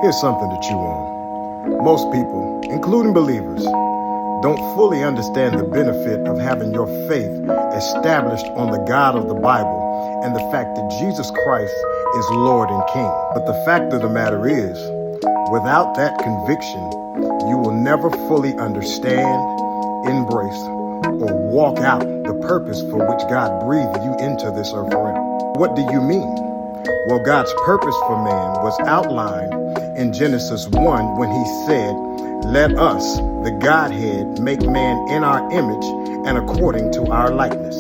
Here's something to chew on. Most people, including believers, don't fully understand the benefit of having your faith established on the God of the Bible and the fact that Jesus Christ is Lord and King. But the fact of the matter is, without that conviction, you will never fully understand, embrace, or walk out the purpose for which God breathed you into this earth realm. What do you mean? Well, God's purpose for man was outlined in Genesis 1 when he said, "Let us, the Godhead, make man in our image and according to our likeness."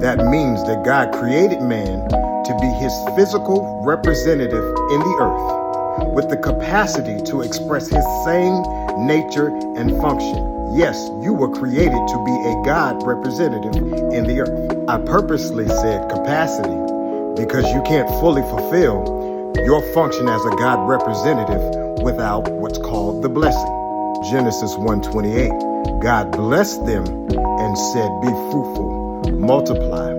That means that God created man to be his physical representative in the earth, with the capacity to express his same nature and function. Yes, you were created to be a God representative in the earth. I purposely said capacity because you can't fully fulfill your function as a God representative without what's called the blessing. Genesis 1:28, God blessed them and said, "Be fruitful, multiply,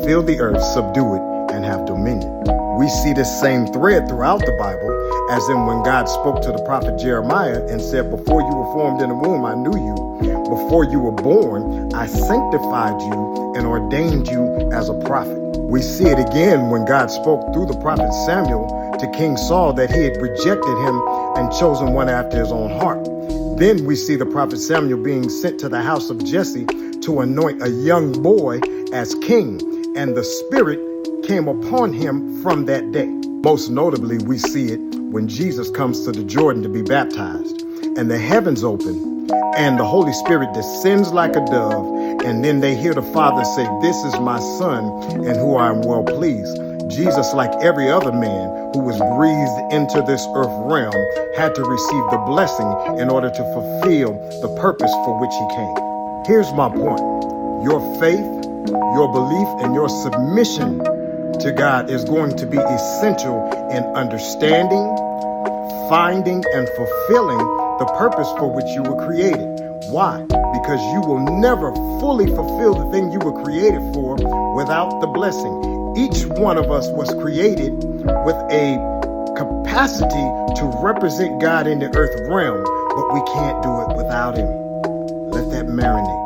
fill the earth, subdue it, and have dominion." We see this same thread throughout the Bible, as in when God spoke to the prophet Jeremiah and said, "Before you were formed in the womb, I knew you. Before you were born, I sanctified you and ordained you as a prophet." We see it again when God spoke through the prophet Samuel to King Saul that he had rejected him and chosen one after his own heart. Then we see the prophet Samuel being sent to the house of Jesse to anoint a young boy as king, and the Spirit came upon him from that day. Most notably, we see it when Jesus comes to the Jordan to be baptized, and the heavens open, and the Holy Spirit descends like a dove, and then they hear the Father say, "This is my Son, in whom I am well pleased." Jesus, like every other man who was breathed into this earth realm, had to receive the blessing in order to fulfill the purpose for which he came. Here's my point. Your faith, your belief, and your submission to God is going to be essential in understanding, finding, and fulfilling the purpose for which you were created. Why? Because you will never fully fulfill the thing you were created for without the blessing. Each one of us was created with a capacity to represent God in the earth realm, but we can't do it without him. Let that marinate.